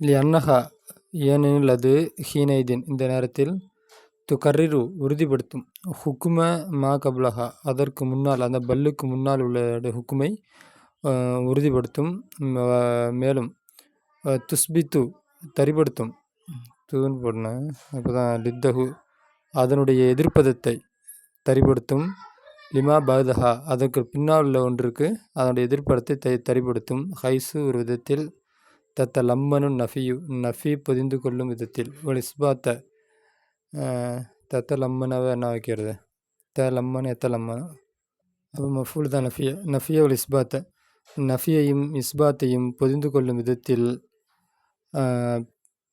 லிஅன்னஹா ஏனெனில் அது ஹீனைதீன் இந்த நேரத்தில் துகர்ரிரு உறுதிப்படுத்தும் ஹுக்கும மா கப்லஹா அதற்கு முன்னால் அந்த பல்லுக்கு முன்னால் உள்ள ஹுக்குமை உறுதிப்படுத்தும். மேலும் துஸ்பித்து தரிப்படுத்தும் தூன் போடன அப்போ தான் லித்தஹு அதனுடைய எதிர்ப்பதத்தை தரிப்படுத்தும். லிமா பகதஹா அதற்கு பின்னால் உள்ள ஒன்றுக்கு அதனுடைய எதிர்ப்பதத்தை தரிப்படுத்தும். ஹைசு ஒரு விதத்தில் லம்மனு நஃபியு நஃபி பொதிந்து கொள்ளும் விதத்தில் ஒரு இஸ்பாத்த லம்மனாவை என்ன வைக்கிறது லம்மன் லம்மன் அப்போ மஃபூல் தான் நஃபிய ஒரு இஸ்பாத்த நஃபியையும் இஸ்பாத்தையும் பொதிந்து கொள்ளும் விதத்தில்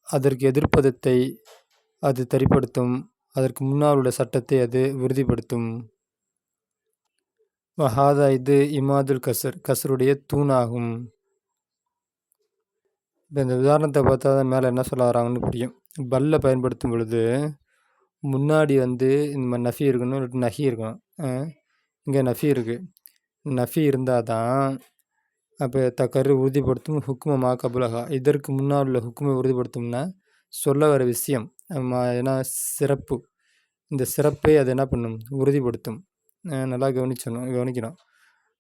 அதற்கு எதிர்ப்பதத்தை அது தரிப்படுத்தும். அதற்கு முன்னால் உள்ள சட்டத்தை அது உறுதிப்படுத்தும். வஹாதா இது இமாதுல் கசருடைய தூணாகும். இப்போ இந்த உதாரணத்தை பார்த்தா தான் மேலே என்ன சொல்ல வராங்கன்னு புரியும். பல்லை பயன்படுத்தும் பொழுது முன்னாடி இந்த நஃபி இருக்கணும், இல்லாட்டி நஹி இருக்கணும். இங்கே நஃபி இருக்குது. நஃபி இருந்தால் தான் அப்போ தக்கரு உறுதிப்படுத்தும். ஹுக்கும மா கபுலஹா இதற்கு முன்னால் உள்ள ஹுக்குமை உறுதிப்படுத்தும்னா சொல்ல வர விஷயம் ஏன்னா சிறப்பு, இந்த சிறப்பை அது என்ன பண்ணும் உறுதிப்படுத்தும். நல்லா கவனிக்கணும்.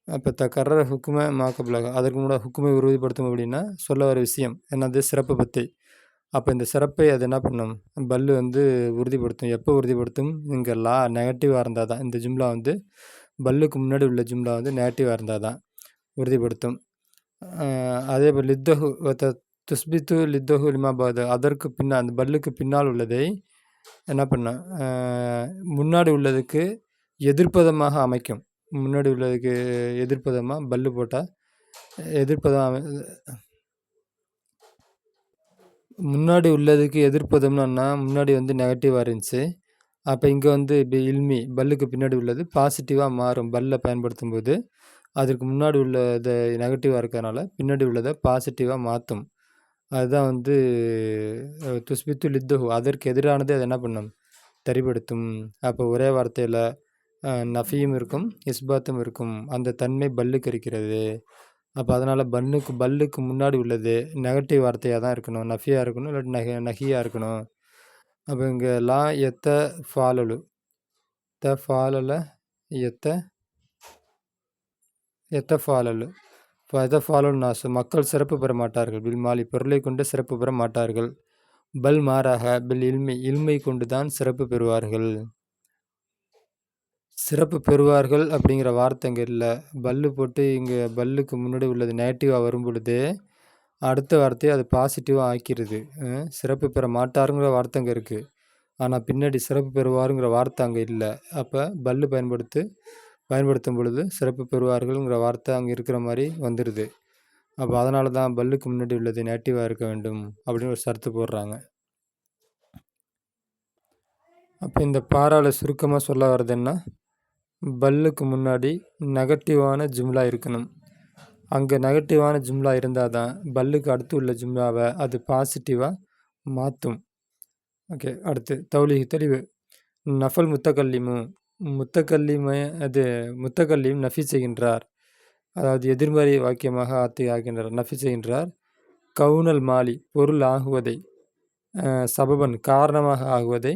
அப்போ தக்கர ஹுக்குமை மா கபுலஹா அதற்கு முன்னாடி ஹுக்குமை உறுதிப்படுத்தும் அப்படின்னா சொல்ல வர விஷயம் என்னது சிறப்பை பற்றி. அப்போ இந்த சிறப்பை அது என்ன பண்ணும் பல்லு உறுதிப்படுத்தும். எப்போ உறுதிப்படுத்தும்? இங்கே நெகட்டிவாக இருந்தால் தான். இந்த ஜும்லா பல்லுக்கு முன்னாடி உள்ள ஜும்லா நெகட்டிவாக இருந்தால் தான் உறுதிப்படுத்தும். அதே போல் லித்தஹு துஸ்பித்து லித்தஹு லிமாபாது அதற்கு பின்னால் அந்த பல்லுக்கு பின்னால் உள்ளதை என்ன பண்ண முன்னாடி உள்ளதுக்கு எதிர்ப்பதமாக அமைக்கும். முன்னாடி உள்ளதுக்கு எதிர்ப்பதமாக பல்லு போட்டால் எதிர்ப்பதம் முன்னாடி உள்ளதுக்கு எதிர்ப்பதம்னா முன்னாடி நெகட்டிவாக இருந்துச்சு. அப்போ இங்கே இப்போ இல்மி பல்லுக்கு பின்னாடி உள்ளது பாசிட்டிவாக மாறும். பல்லை பயன்படுத்தும் போது அதற்கு முன்னாடி உள்ளதை நெகட்டிவாக இருக்கிறதுனால பின்னாடி உள்ளதை பாசிட்டிவாக மாற்றும். அதுதான் துஸ்பித்து லித்தஹு அதற்கு எதிரானது அது என்ன பண்ணும் தரிப்படுத்தும். அப்போ ஒரே வார்த்தையில் நஃபியும் இருக்கும் இஸ்பாத்தும் இருக்கும். அந்த தன்மை பல்லுக்கு இருக்கிறது. அப்போ அதனால் பல்லுக்கு முன்னாடி உள்ளது நெகட்டிவ் வார்த்தையாக தான் இருக்கணும். நஃபியாக இருக்கணும், இல்லாட்டி நஹியாக இருக்கணும். அப்போ இங்கே லா ஃபாலலு ஃபாலல ஃபாலலு ஃபாலல் நாசு மக்கள் சிறப்பு பெற மாட்டார்கள். பில் மாலி பொருளை கொண்டு சிறப்பு பெற மாட்டார்கள். பல் மாறாக பில் இல்மை கொண்டு தான் சிறப்பு பெறுவார்கள். சிறப்பு பெறுவார்கள் அப்படிங்கிற வார்த்தை இங்கே இல்லை. பல்லு போட்டு இங்கே பல்லுக்கு முன்னாடி உள்ளது நெகட்டிவாக வரும் பொழுது அடுத்த வார்த்தையை அது பாசிட்டிவாக ஆக்கிடுது. சிறப்பு பெற மாட்டாருங்கிற வார்த்தை அங்கே இருக்குது. ஆனால் பின்னாடி சிறப்பு பெறுவாருங்கிற வார்த்தை அங்கே இல்லை. அப்போ பல்லு பயன்படுத்தும் பொழுது சிறப்பு பெறுவார்கள்ங்கிற வார்த்தை அங்கே இருக்கிற மாதிரி வந்துடுது. அப்போ அதனால தான் பல்லுக்கு முன்னாடி உள்ளது நெகட்டிவாக இருக்க வேண்டும் அப்படின்னு ஒரு சர்த்து போடுறாங்க. அப்போ இந்த பாராள சுருக்கமாக சொல்ல வர்றதுன்னா பல்லுக்கு முன்னாடி நெகட்டிவான ஜும்லா இருக்கணும். அங்கே நெகட்டிவான ஜும்லா இருந்தால் தான் பல்லுக்கு அடுத்து உள்ள ஜும்லாவை அது பாசிட்டிவாக மாற்றும். ஓகே, அடுத்து தௌலீஹ் தெளிவு. நஃபல் முத்தகல்லிம் நஃபி செய்கின்றார். அதாவது எதிர்மறை வாக்கியமாக ஆகின்றார். நஃபி செய்கின்றார். கவுனல் மாலி பொருள் ஆகுவதை சபபன் காரணமாக ஆகுவதை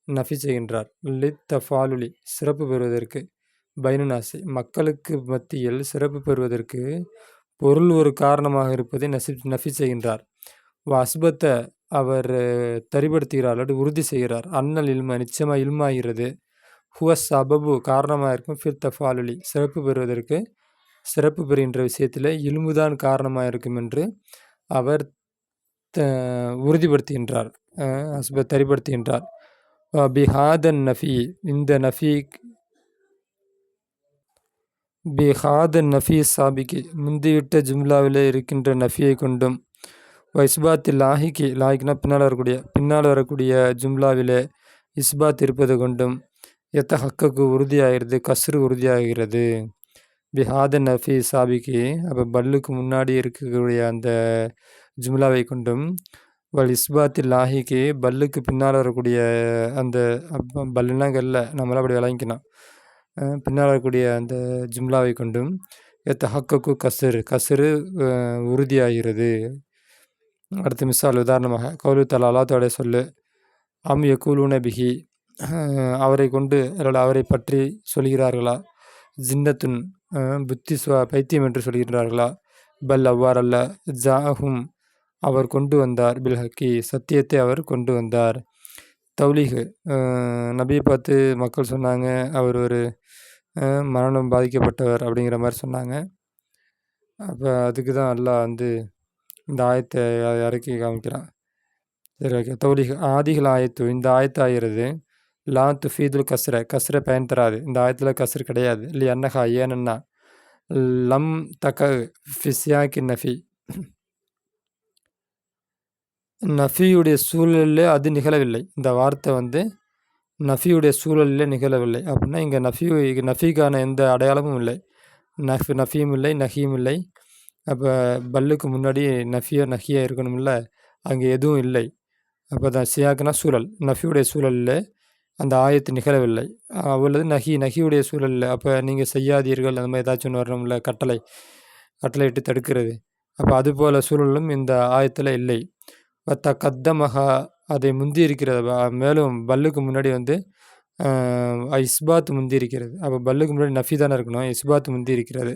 நஃபி செய்கின்றார். லித் தஃபாலுலி சிறப்பு பெறுவதற்கு பைனுனாசி மக்களுக்கு மத்தியில் சிறப்பு பெறுவதற்கு பொருள் ஒரு காரணமாக இருப்பதை நஃபி செய்கின்றார். அஸ்பத்த அவர் தரிப்படுத்துகிறார் அல்லது உறுதி செய்கிறார். அன்னல் இல்ம நிச்சயமாக இல்மாகிறது. ஹுவ சபபு காரணமாக இருக்கும். ஃபிர் தஃபாலுலி சிறப்பு பெறுவதற்கு சிறப்பு பெறுகின்ற விஷயத்தில் இல்முதான் காரணமாக இருக்கும் என்று அவர் உறுதிப்படுத்துகின்றார். தரிப்படுத்துகின்றார். பிஹாதன் நஃபி இந்த நஃபி பிஹாதன் நஃபி சாபிக்கு முந்திவிட்ட ஜும்லாவில் இருக்கின்ற நஃபியை கொண்டும் இஸ்பாத்தில் லாஹிக்னா பின்னால் வரக்கூடிய ஜும்லாவில் இஸ்பாத் இருப்பது கொண்டும் ஹக்கக்கு உறுதியாகிறது. கஸ்ரு உறுதியாகிறது. பிஹாதன் நஃபி சாபிக்கு அப்போ பல்லுக்கு முன்னாடி இருக்கக்கூடிய அந்த ஜும்லாவை கொண்டும் இஸ்பாத்தில் லாஹிக்கு பல்லுக்கு பின்னால் வரக்கூடிய அந்த பல்லுனாங்கல்ல நம்மளால் அப்படி விளங்கிக்கணும். பின்னால் வரக்கூடிய அந்த ஜும்லாவை கொண்டும் ஹக்கக்கு கஸ்ரு உறுதியாகிறது. அடுத்து மிசால் உதாரணமாக கௌலு தலா அல்லாஹ்வுடைய சொல்லு யகூலூன பிஹி அவரை கொண்டு அவரை பற்றி சொல்கிறார்களா ஜின்னத்துன் புத்தி பைத்தியம் என்று சொல்கின்றார்களா பல் அவ்வாறல்ல ஜாஹும் அவர் கொண்டு வந்தார் பில் ஹக்கி சத்தியத்தை அவர் கொண்டு வந்தார். தௌலீகு நபியை பார்த்து மக்கள் சொன்னாங்க அவர் ஒரு மரணம் பாதிக்கப்பட்டவர் அப்படிங்கிற மாதிரி சொன்னாங்க. அப்போ அதுக்கு தான் அல்லாஹ் வந்து இந்த ஆயத்தை இறக்கி காமிக்கிறான். சரி ஓகே. தௌலீகு ஆதிகள் ஆயத்து இந்த ஆயத்து ஆகிறது லா துஃபீதுல் கஸ்ரை பயன் தராது. இந்த ஆயத்தில் கஸ்ர் கிடையாது. இல்லை அன்னஹா ஏனன்னா லம் தக ஃபிஸ்யாக்கி நஃபி நஃபியுடைய சூழலில் அது நிகழவில்லை. இந்த வார்த்தை வந்து நஃபியுடைய சூழலில் நிகழவில்லை அப்படின்னா இங்கே நஃபிக்கான எந்த அடையாளமும் இல்லை. நஃபியும் இல்லை நஹியும் இல்லை. அப்போ பல்லுக்கு முன்னாடி நஹியா இருக்கணும்ல, அங்கே எதுவும் இல்லை. அப்போ தான் சியாக்குனா சூழல், நஃபியுடைய சூழலில் அந்த ஆயத்து நிகழவில்லை. அவ்வளவு நஹியுடைய சூழலில் அப்போ நீங்கள் செய்யாதீர்கள் அந்த மாதிரி ஏதாச்சும் ஒன்று வரணும்ல, கட்டளையிட்டு தடுக்கிறது. அப்போ அதுபோல் சூழலும் இந்த ஆயத்தில் இல்லை. கத்தமஹா அதை முந்தி இருக்கிறது. மேலும் பல்லுக்கு முன்னாடி வந்து இஸ்பாத் முந்தி இருக்கிறது. அப்போ பல்லுக்கு முன்னாடி நஃபி தானே இருக்கணும், இஸ்பாத் முந்தி இருக்கிறது.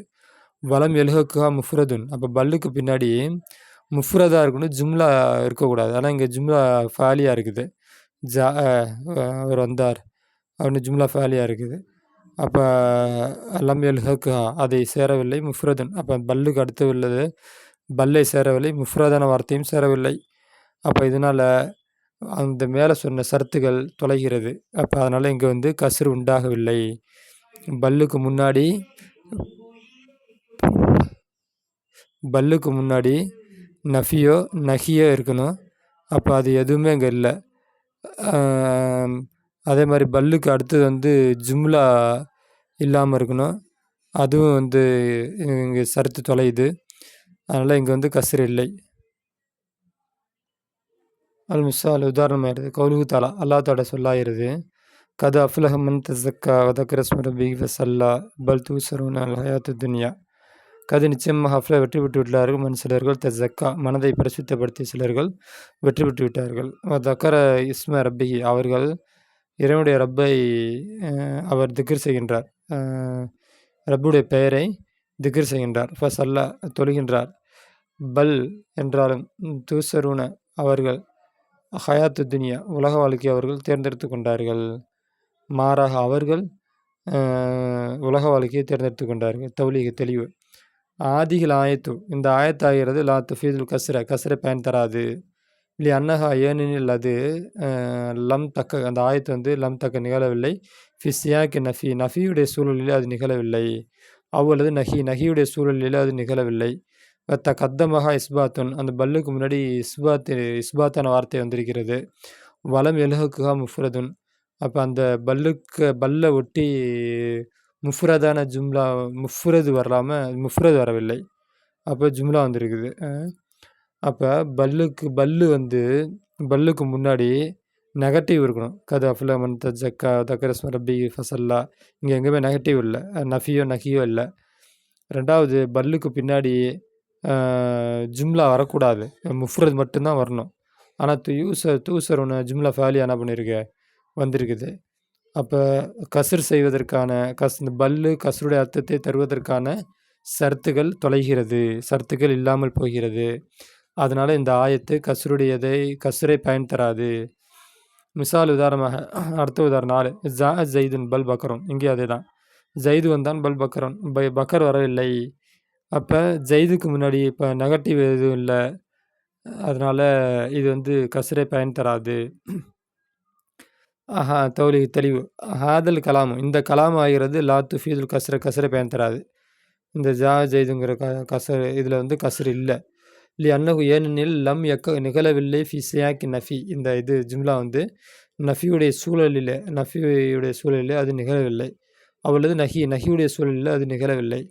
வலம் எலுஹக்குஹா முஃப்ரதுன் அப்போ பல்லுக்கு பின்னாடி முஃப்ரதாக இருக்கணும், ஜும்லா இருக்கக்கூடாது. ஆனால் இங்கே ஜும்லா ஃபாலியாக இருக்குது. அவர் வந்தார் அப்படின்னு ஜும்லா ஃபாலியாக இருக்குது. அப்போ லம் எலுஹக்குஹா அதை சேரவில்லை முஃப்ரதுன். அப்போ பல்லுக்கு அடுத்து உள்ளது பல்லை சேரவில்லை, முஃப்ரதான வார்த்தையும் சேரவில்லை. அப்போ இதனால் அந்த மேலே சொன்ன சர்த்துகள் தொலைகிறது. அப்போ அதனால் இங்கே வந்து கஸ்ரு உண்டாகவில்லை. பல்லுக்கு முன்னாடி நஃபியோ நஹியோ இருக்கணும். அப்போ அது எதுவுமே இங்கே இல்லை. அதே மாதிரி பல்லுக்கு அடுத்தது வந்து ஜும்லா இல்லாமல் இருக்கணும். அதுவும் வந்து இங்கே சர்த்து தொலையுது. அதனால் இங்கே வந்து கஸ்ரு இல்லை. அல் மிசால் உதாரணமாயிருது கௌலுஹு தஆலா அல்லாஹ்வோட சொல்லாயிருது கத அஃப்லஹ மன் தஸக்கா வ தக்கர ஸ்ம ரப்பிஹி ஃபஸல்லா பல் தூஸிரூன அல் ஹயாத்துத் துன்யா. கது நிச்சயமாக அஃப்ல வெற்றி பெற்று விட்டார்கள் மன் சிலர்கள் தஸக்கா மனதை பரிசுத்தப்படுத்திய சிலர்கள் வெற்றி பெற்று விட்டார்கள். வ தக்கர இஸ்ம ரப்பிஹி அவர்கள் இறைவனுடைய ரப்பை அவர் திக்ர் செய்கின்றார், ரப்புடைய பெயரை திக்ர் செய்கின்றார். ஃபஸல்லா தொழுகின்றார். பல் என்றாலும் தூஸரூன அவர்கள் ஹயாத்து துனியா உலக வாழ்க்கை அவர்கள் தேர்ந்தெடுத்து கொண்டார்கள். மாறாக அவர்கள் உலக வாழ்க்கையை தேர்ந்தெடுத்து கொண்டார்கள். தௌலீக தெளிவு ஆதிகள் ஆயத்து இந்த ஆயத்தாகிறது லா துஃபீதுல் கஸ்ரை பயன் தராது. இல்லை அன்னஹா ஏனெனில் அது லம் தக்க அந்த ஆயத்து வந்து லம் தக்க நிகழவில்லை. ஃபிஸ்யாக்கு நஃபியுடைய சூழலில் அது நிகழவில்லை. அவ்வளவு நஹியுடைய சூழலில் அது நிகழவில்லை. கத்தமஹா இஸ்பாத்துன் அந்த பல்லுக்கு முன்னாடி இஸ்பாத்தான வார்த்தை வந்திருக்கிறது. வலம் எலுஹக்குஹா முஃப்ரதுன் அப்போ அந்த பல்லை ஒட்டி முஃப்ரதான ஜும்லா முஃப்ரது வரவில்லை. அப்போ ஜும்லா வந்திருக்குது. அப்போ பல்லுக்கு முன்னாடி நெகட்டிவ் இருக்கணும். கது அஃப்ல மன் தஸக்கா தக்கர ஸ்ம ரப்பிஹி ஃபஸல்லா இங்கே எங்கேயுமே நெகட்டிவ் இல்லை, நஹியோ இல்லை. ரெண்டாவது பல்லுக்கு பின்னாடி ஜும்லா வரக்கூடாது, முஃப்ரத் மட்டும்தான் வரணும். ஆனால் தூசர் ஒன்று ஜும்லா ஃபாலியா என்ன பண்ணியிருக்கு வந்திருக்குது. அப்போ கஸ்ர் செய்வதற்கான இந்த பல்லு கஸ்ருடைய அர்த்தத்தை தருவதற்கான சர்த்துகள் தொலைகிறது, சர்த்துகள் இல்லாமல் போகிறது. அதனால் இந்த ஆயத்து கஸ்ரை பயன் தராது. மிசால் உதாரணமாக அடுத்த உதாரணம் 4 ஜெய்துன் பல் பக்கரும் இங்கே அதே தான். ஜெய்து வந்தான் பல் பக்கரன் பக்கர் வரவில்லை. அப்போ ஜெய்துக்கு முன்னாடி இப்போ நெகட்டிவ் எதுவும் இல்லை, அதனால் இது வந்து கஸ்ரை பயன் தராது. தௌலீக தெளிவு ஹாதல் கலாம் இந்த கலாம் ஆகிறது லா துஃபீதுல் கஸ்ரை பயன் தராது. இந்த ஜெய்துங்கிற கஸ்ர் இதில் வந்து கஸ்ர் இல்லை. இல்லை அன்னகு ஏனெனில் லம் நிகழவில்லை ஃபி சியாக்கி நஃபி இந்த இது ஜும்லா வந்து நஃபியுடைய சூழலில் அது நிகழவில்லை. அவ்வளவு நஹியுடைய சூழலில் அது நிகழவில்லை.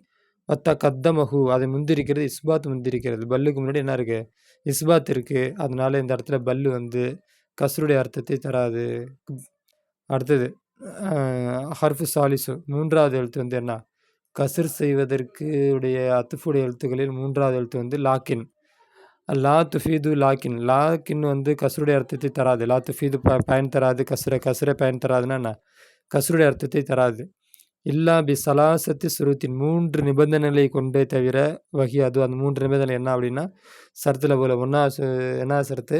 கத்தமஹு அதை முந்திருக்கிறது, இஸ்பாத் முந்திருக்கிறது. பல்லுக்கு முன்னாடி என்ன இருக்குது, இஸ்பாத் இருக்குது. அதனால இந்த இடத்துல பல்லு வந்து கஸ்ருடைய அர்த்தத்தை தராது. அடுத்தது ஹர்ஃபு சாலிசு மூன்றாவது எழுத்து வந்து என்ன, கஸ்ர் செய்வதற்கு உடைய அத்துஃபுடைய எழுத்துக்களில் மூன்றாவது எழுத்து வந்து லாக்கின். லா துஃபீது லாக்கின், லாக்கின் வந்து கஸ்ருடைய அர்த்தத்தை தராது. லா துஃபீது பயன் தராது. கஸ்ரை பயன் தராதுன்னா என்ன? கஸ்ருடைய அர்த்தத்தை தராது. இல்லா பி சலாசத்தி சுருத்தின் 3 நிபந்தனைகளை கொண்டே தவிர அது அந்த 3 நிபந்தனை என்ன அப்படின்னா, சரத்தில் போல என்ன சரத்து?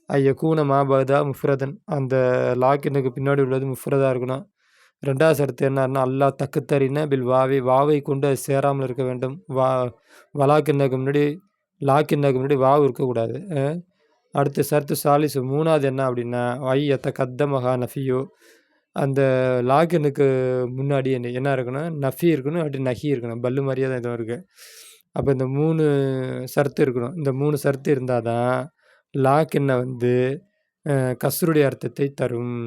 ஐயக்கூன மாபதா முஃப்ரதன், அந்த லாக்கினுக்கு பின்னாடி உள்ளது முஃப்ரதாக இருக்கணும். 2வது சரத்து என்னன்னா, அல்லா தக்குத்தறின பில் வாவை கொண்டு அது சேராமல் இருக்க வேண்டும். லாக்கினுக்கு முன்னாடி வாவு இருக்கக்கூடாது. அடுத்து சரத்து சாலிசு 3வது என்ன அப்படின்னா, எத்த கத்தமஹா நஃபியோ, அந்த லாக்கினுக்கு முன்னாடி என்ன இருக்கணும்? நஃபி இருக்கணும், அப்படி நஹி இருக்கணும். பல்லு மாதிரியே தான் இதுவும் இருக்குது. அப்போ இந்த 3 சரத்து இருக்கணும். இந்த 3 சரத்து இருந்தால் தான் லாக்கின்னை வந்து கஸ்ருடைய அர்த்தத்தை தரும்.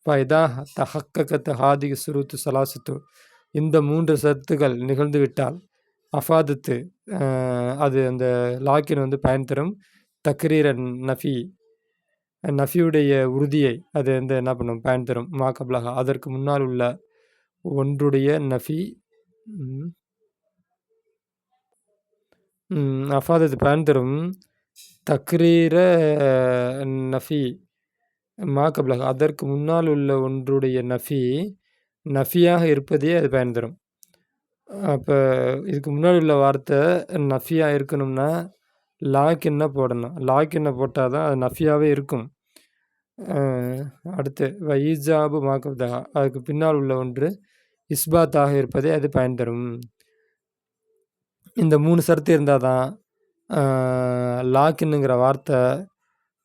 ஃபைதா தஹக்கத் ஹாதிக சுருத்து சலாசத்து, இந்த 3 சரத்துகள் நிகழ்ந்து விட்டால் அஃபாதத்து, அது அந்த லாக்கின் வந்து பயன் தரும். தக்ரீர நஃபியுடைய உறுதியை அது வந்து என்ன பண்ணும்? பயன் தரும். மாக்கப்லகா, அதற்கு முன்னால் உள்ள ஒன்றுடைய நஃபி அஃபாதத்து பயன் தரும். தக்ரீர நஃபி மாக்கப்லகா, அதற்கு முன்னால் உள்ள ஒன்றுடைய நஃபியாக இருப்பதே அது பயன் தரும். அப்போ இதுக்கு முன்னாடி உள்ள வார்த்தை நஃபியாக இருக்கணும்னா லாக்கின்ன போடணும். லாக்கின்ன போட்டால் தான் அது நஃபியாகவே இருக்கும். அடுத்து ஈஜாபு மாக்கப்தகா, அதுக்கு பின்னால் உள்ள ஒன்று இஸ்பாத்தாக இருப்பதே அது பயன் தரும். இந்த 3 சரத்து இருந்தால் தான் லாக்கின்னுங்கிற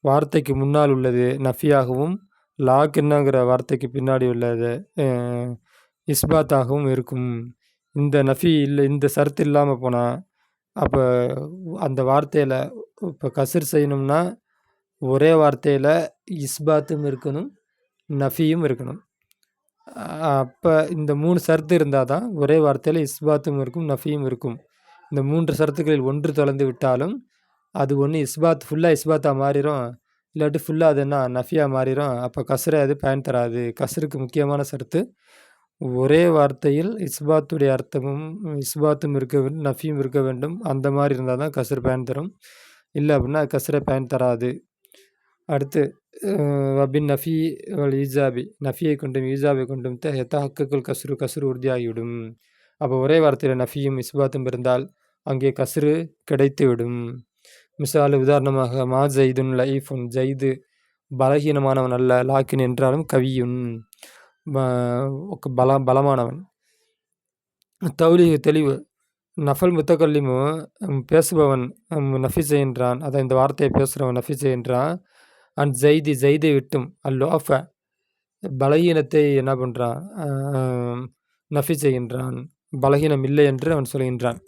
வார்த்தைக்கு முன்னால் உள்ளது நஃபியாகவும், லாக்கின்னுங்கிற வார்த்தைக்கு பின்னாடி உள்ளது இஸ்பாத்தாகவும் இருக்கும். இந்த நஃபி இல்லை, இந்த சரத்து இல்லாமல் போனால் அப்போ அந்த வார்த்தையில் இப்போ கஸ்ர் செய்யணும்னா ஒரே வார்த்தையில் இஸ்பாத்தும் இருக்கணும், நஃபியும் இருக்கணும். அப்போ இந்த 3 சரத்து இருந்தால் தான் ஒரே வார்த்தையில் இஸ்பாத்தும் இருக்கும், நஃபியும் இருக்கும். இந்த 3 சரத்துகளில் ஒன்று தொலைந்து விட்டாலும் அது ஒன்று ஃபுல்லாக இஸ்பாத்தாக மாறிடும், இல்லாட்டி ஃபுல்லாக அது என்ன நஃபியாக மாறிடும். அப்போ கஸ்ரை அது பயன் தராது. கஸ்ருக்கு முக்கியமான சரத்து ஒரே வார்த்தையில் இஸ்பாத்துடைய அர்த்தமும் இஸ்பாத்தும் இருக்க வேண்டும், நஃபியும் இருக்க வேண்டும். அந்த மாதிரி இருந்தால் தான் கஸ்ர் பயன் தரும். இல்லை அப்படின்னா கஸ்ரை பயன் தராது. அடுத்து வபின் நஃபி வல் ஈஜாபி, நஃபியை கொண்டும் ஈஜாபை கொண்டும் ஹக்குக்குள் கஸ்ரு உறுதியாகிவிடும். அப்போ ஒரே வார்த்தையில் நஃபியும் இஸ்பாத்தும் இருந்தால் அங்கே கஸ்ரு கிடைத்துவிடும். மிசால் உதாரணமாக மா ஜெய்துன் லைஃபுன், ஜெய்து பலகீனமானவன் அல்ல, லாக்கின் என்றாலும் கவியுன் பலமானவன். தௌலீக தெளிவு, நஃபல் முத்தகல்லிமு பேசுபவன் நஃபி செய்கின்றான், அதை இந்த வார்த்தையை பேசுகிறவன் நஃபி செய்கின்றான். அண்ட் ஜெய்தை விட்டும் அல்லோஃப பலகீனத்தை என்ன பண்ணுறான்? நஃபி செய்கின்றான், பலகீனம் இல்லை என்று அவன் சொல்கின்றான்.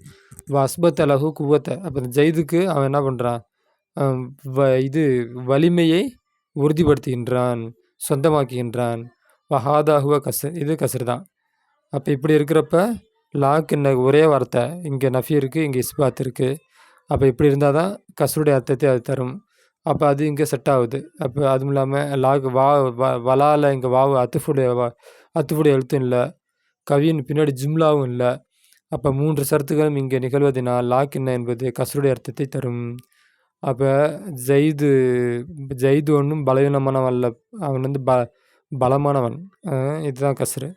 அஸ்பத் அலஹு குவத்தை, அப்போ இந்த ஜெய்துக்கு அவன் என்ன பண்ணுறான்? வலிமையை உறுதிப்படுத்துகின்றான், சொந்தமாக்குகின்றான். வஹாதாஹுவ கஸ்ர், இது கஸ்ர் தான். அப்போ இப்படி இருக்கிறப்ப லாக்கின்ன ஒரே வார்த்தை, இங்கே நஃபி இருக்குது, இங்கே இஸ்பாத் இருக்குது. அப்போ இப்படி இருந்தால் தான் கஸ்ருடைய அர்த்தத்தை அது தரும். அப்போ அது இங்கே செட் ஆகுது. அப்போ அதுவும் இல்லாமல் வலால் இங்கே வாவு அத்துஃபுடைய எழுத்தும் இல்லை, கவியின் பின்னாடி ஜும்லாவும் இல்லை. அப்போ 3 சரத்துகளும் இங்கே நிகழ்வதனால் லாக்கின்ன என்பது கஸ்ருடைய அர்த்தத்தை தரும். அப்போ ஜெய்து ஒன்றும் பலவீனமானவன் அல்ல, அவன் வந்து பலமானவன். இதுதான் கஸ்ரு.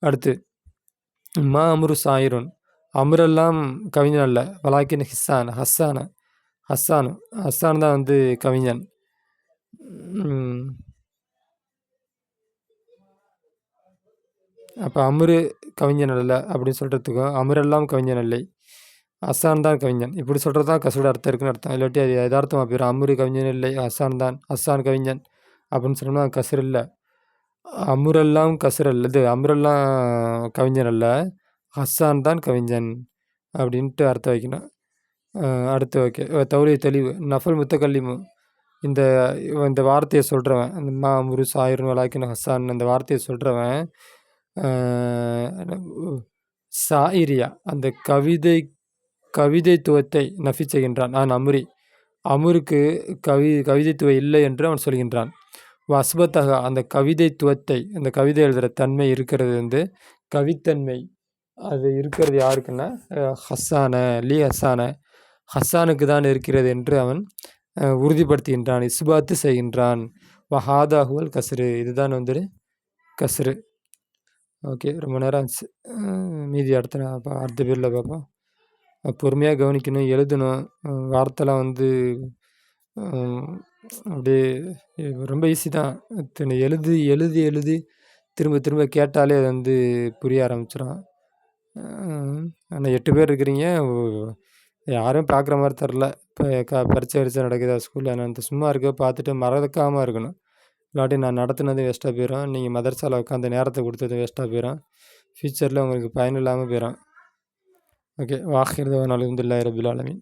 அடுத்து மா அமுரு சாயிரோன், அமுரெல்லாம் கவிஞன் அல்ல, வலாக்கின் ஹஸ்ஸான் தான் வந்து கவிஞன். அப்போ அமுரு கவிஞன் அல்ல அப்படின்னு சொல்கிறதுக்கும் அமுரெல்லாம் கவிஞன் இல்லை, ஹஸ்ஸான் தான் கவிஞன், இப்படி சொல்கிறது தான் கஸ்ருடைய அர்த்தம் இருக்குன்னு அர்த்தம். இல்லாட்டி அது யதார்த்தமாக போயிடும். அமுரு கவிஞன் இல்லை, ஹஸ்ஸான் கவிஞன் அப்படின்னு சொன்னோம்னா கஸ்ர் இல்லை. அமுரெல்லாம் கஸ்ர் அல்ல, இது அமுரெல்லாம் கவிஞன் அல்ல, ஹஸ்ஸான் தான் கவிஞன் அப்படின்ட்டு அர்த்தம் வைக்கணும். அடுத்து ஓகே, தௌலீக தெளிவு, நஃபல் முத்தகல்லிமு, இந்த வார்த்தையை சொல்கிறவன், அந்த மா அமுரு சாயிரும் வலாக்கின் ஹஸ்ஸான், அந்த வார்த்தையை சொல்கிறவன் சாயிரியா, அந்த கவிதைத்துவத்தை நஃபி செய்கின்றான். அமுருக்கு கவிதைத்துவம் இல்லை என்று அவன் சொல்கின்றான். அஸ்பத்தக, அந்த கவிதைத்துவத்தை, அந்த கவிதை எழுதுகிற தன்மை இருக்கிறது வந்து கவித்தன்மை, அது இருக்கிறது யாருக்குன்னா ஹஸ்ஸான ஹஸ்ஸானுக்கு தான் இருக்கிறது என்று அவன் உறுதிப்படுத்துகின்றான், இஸ்பாத்து செய்கின்றான். வஹாதா ஹுவல் கஸ்ரு, இதுதான் வந்து கஸ்ரு. ஓகே, ரொம்ப நேரம் ஆச்சு. மீதி அடுத்த பேரில் பார்ப்போம். பொறுமையாக கவனிக்கணும், எழுதணும். வார்த்தைலாம் வந்து அப்படியே ரொம்ப ஈஸி தான். எழுதி எழுதி எழுதி திரும்ப திரும்ப கேட்டாலே அது வந்து புரிய ஆரம்பிச்சிடும். ஆனால் 8 பேர் இருக்கிறீங்க, யாரும் பார்க்குற மாதிரி தெரில. இப்போ பரீட்சை கிரிட்சை நடக்குதா ஸ்கூலில், நான் சும்மா இருக்க பார்த்துட்டு மறக்காமல் இருக்கணும். இல்லாட்டி நான் நடத்துனது வேஸ்ட்டாக போயிடும், நீங்கள் மதரசாவில் உட்காந்து நேரத்தை கொடுத்தது வேஸ்ட்டாக போயிடும், ஃப்யூச்சரில் உங்களுக்கு பயன் இல்லாமல் போயிடும். ஓகே, வாஹிர் தவான் அல்ஹம்துலில்லாஹி ரபில் ஆலமீன்.